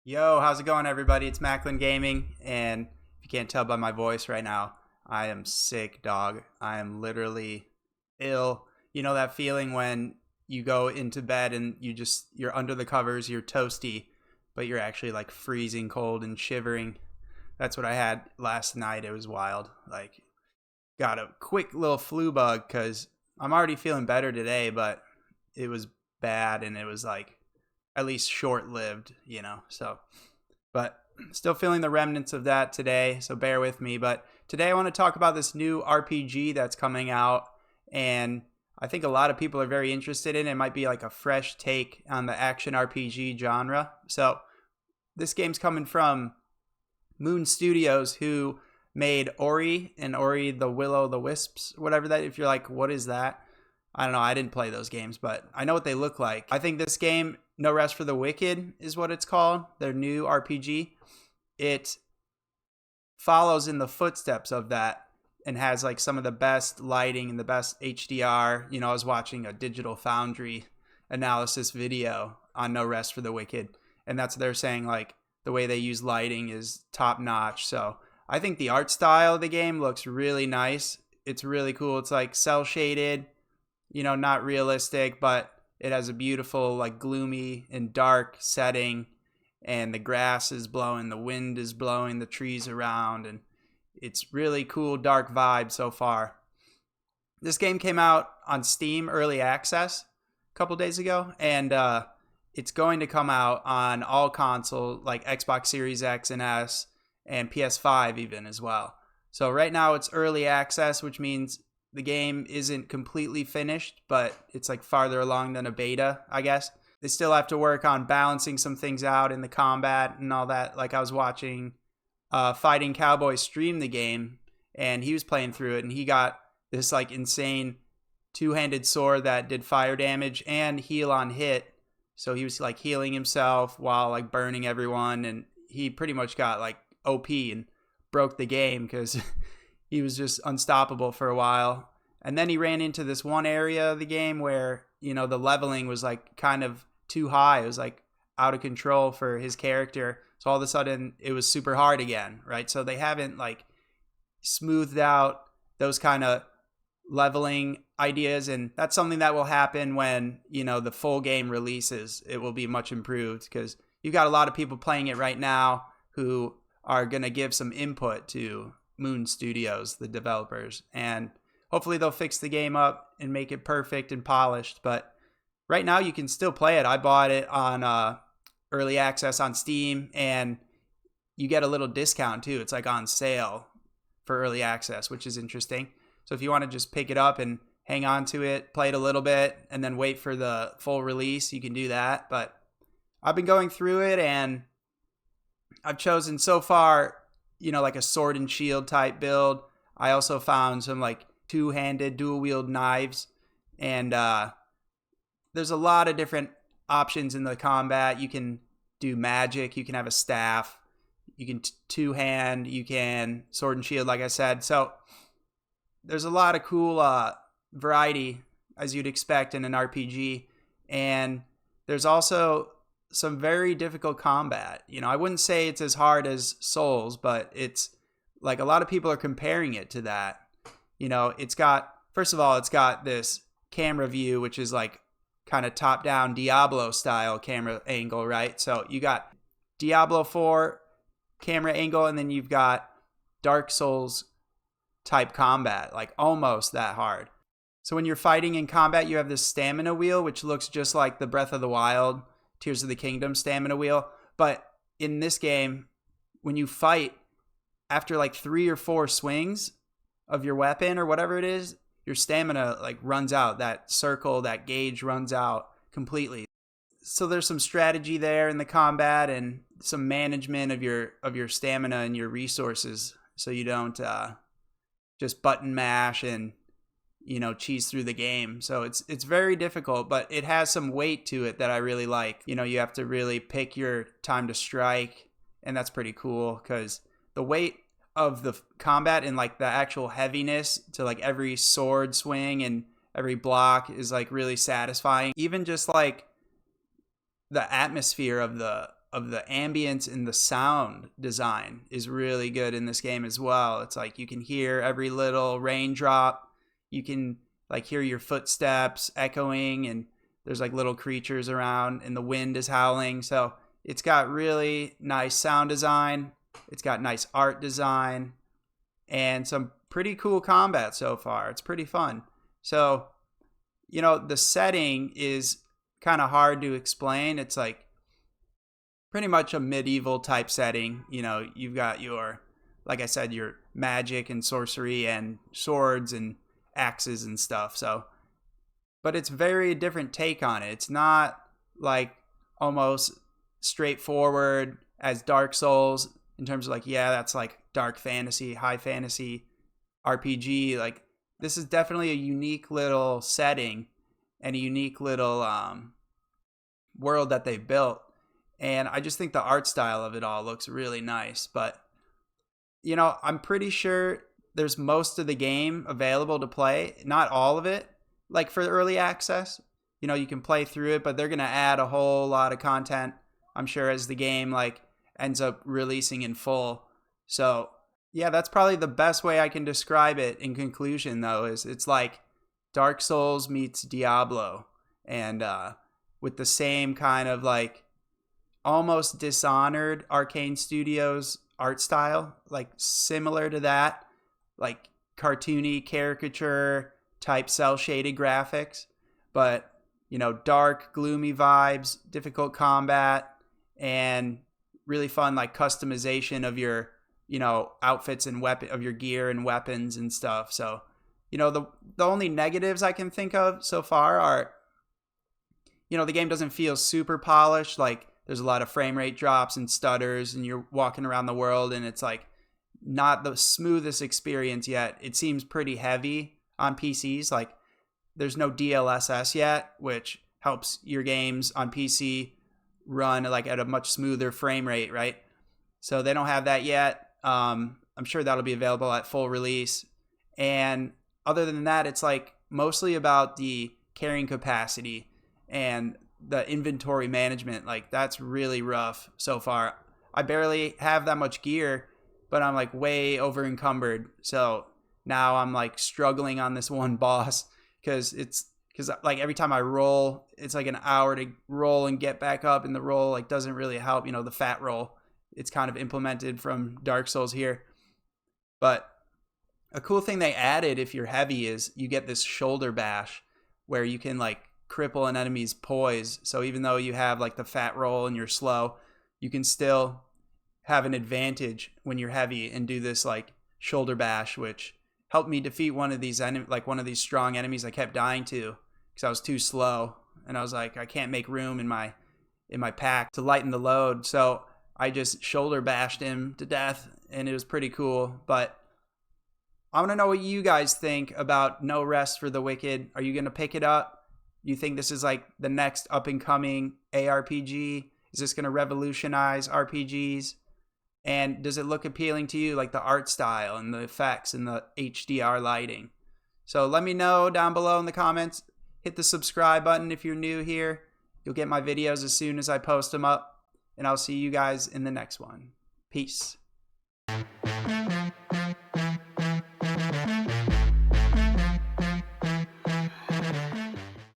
Yo, how's it going, everybody? It's MacklinGaming, and if you can't tell by my voice right now, I am sick, dog. I am literally ill. You know that feeling when you go into bed and you're under the covers, you're toasty, but you're actually like freezing cold and shivering. That's what I had last night. It was wild. Like, got a quick little flu bug because I'm already feeling better today, but it was bad and it was like at least short-lived. But still feeling the remnants of that today, so bear with me. But today I want to talk about this new RPG that's coming out, and I think a lot of people are very interested in it. It might be like a fresh take on the action RPG genre. So this game's coming from Moon Studios, who made Ori and Ori the Will the Wisps, whatever that. If you're like, what is that? I don't know. I didn't play those games, but I know what they look like. I think this game, No Rest for the Wicked, is what it's called. Their new RPG. It follows in the footsteps of that and has like some of the best lighting and the best HDR. I was watching a Digital Foundry analysis video on No Rest for the Wicked, and that's what they're saying, like the way they use lighting is top notch. So I think the art style of the game looks really nice. It's really cool. It's like cel shaded, not realistic, but it has a beautiful, like, gloomy and dark setting, and the grass is blowing, the wind is blowing the trees around, and it's really cool, dark vibe so far. This game came out on Steam Early Access a couple days ago, and it's going to come out on all consoles, like Xbox Series X and S, and PS5 even as well. So right now it's Early Access, which means the game isn't completely finished, but it's like farther along than a beta, I guess. They still have to work on balancing some things out in the combat and all that. Like, I was watching Fighting Cowboy stream the game, and he was playing through it, and he got this like insane two-handed sword that did fire damage and heal on hit. So he was like healing himself while like burning everyone, and he pretty much got like OP and broke the game because he was just unstoppable for a while. And then he ran into this one area of the game where, the leveling was like kind of too high. It was like out of control for his character. So all of a sudden it was super hard again, right? So they haven't like smoothed out those kind of leveling ideas. And that's something that will happen when, the full game releases. It will be much improved because you've got a lot of people playing it right now who are going to give some input to Moon Studios, the developers, and hopefully they'll fix the game up and make it perfect and polished. But right now you can still play it. I bought it on Early Access on Steam, and you get a little discount too. It's like on sale for Early Access, which is interesting. So if you want to just pick it up and hang on to it, play it a little bit, and then wait for the full release, you can do that. But I've been going through it, and I've chosen so far, like a sword and shield type build. I also found some like two-handed dual wield knives, and there's a lot of different options in the combat. You can do magic, you can have a staff, you can two-hand, you can sword and shield, like I said. So there's a lot of cool variety, as you'd expect in an RPG, and there's also some very difficult combat. I wouldn't say it's as hard as Souls, but it's like a lot of people are comparing it to that. It's got, first of all, it's got this camera view, which is like kind of top down Diablo style camera angle, right? So you got Diablo 4 camera angle, and then you've got Dark Souls type combat, like almost that hard. So when you're fighting in combat, you have this stamina wheel, which looks just like the Breath of the Wild Tears of the Kingdom stamina wheel. But in this game, when you fight, after like 3 or 4 swings of your weapon or whatever it is, your stamina like runs out. That circle, that gauge runs out completely. So there's some strategy there in the combat and some management of your stamina and your resources, so you don't just button mash and cheese through the game. So it's very difficult, but it has some weight to it that I really like. You have to really pick your time to strike, and that's pretty cool because the weight of the combat and like the actual heaviness to like every sword swing and every block is like really satisfying. Even just like the atmosphere of of the ambience and the sound design is really good in this game as well. It's like you can hear every little raindrop. You can like hear your footsteps echoing, and there's like little creatures around, and the wind is howling. So it's got really nice sound design. It's got nice art design and some pretty cool combat so far. It's pretty fun. So, you know, the setting is kind of hard to explain. It's like pretty much a medieval type setting. You know, you've got your, like I said, your magic and sorcery and swords and axes and stuff. So, but it's very different take on it. It's not like almost straightforward as Dark Souls in terms of like, yeah, that's like dark fantasy, high fantasy RPG. Like, this is definitely a unique little setting and a unique little world that they built. And I just think the art style of it all looks really nice. But, you know, I'm pretty sure there's most of the game available to play. Not all of it, like for early access. You know, you can play through it, but they're going to add a whole lot of content, I'm sure, as the game like ends up releasing in full. So, yeah, that's probably the best way I can describe it in conclusion, though, is it's like Dark Souls meets Diablo, and with the same kind of like almost Dishonored Arcane Studios art style, like similar to that, like cartoony caricature type cell shaded graphics, but you know, dark, gloomy vibes, difficult combat, and really fun like customization of your, you know, outfits and weapon of your gear and weapons and stuff. So, you know, the only negatives I can think of so far are, you know, the game doesn't feel super polished. Like there's a lot of frame rate drops and stutters, and you're walking around the world and it's like not the smoothest experience yet. It seems pretty heavy on PCs. Like there's no DLSS yet, which helps your games on PC run like at a much smoother frame rate, right? So they don't have that yet. I'm sure that'll be available at full release. And other than that, it's like mostly about the carrying capacity and the inventory management. Like that's really rough so far. I barely have that much gear, but I'm like way over encumbered. So now I'm like struggling on this one boss because like every time I roll, it's like an hour to roll and get back up, and the roll like doesn't really help, you know, the fat roll. It's kind of implemented from Dark Souls here. But a cool thing they added if you're heavy is you get this shoulder bash where you can like cripple an enemy's poise. So even though you have like the fat roll and you're slow, you can still have an advantage when you're heavy and do this like shoulder bash, which helped me defeat one of these one of these strong enemies I kept dying to because I was too slow. And I was like, I can't make room in my pack to lighten the load. So I just shoulder bashed him to death, and it was pretty cool. But I want to know what you guys think about No Rest for the Wicked. Are you going to pick it up? Do you think this is like the next up and coming ARPG? Is this going to revolutionize RPGs? And does it look appealing to you, like the art style and the effects and the HDR lighting? So let me know down below in the comments. Hit the subscribe button if you're new here. You'll get my videos as soon as I post them up. And I'll see you guys in the next one. Peace.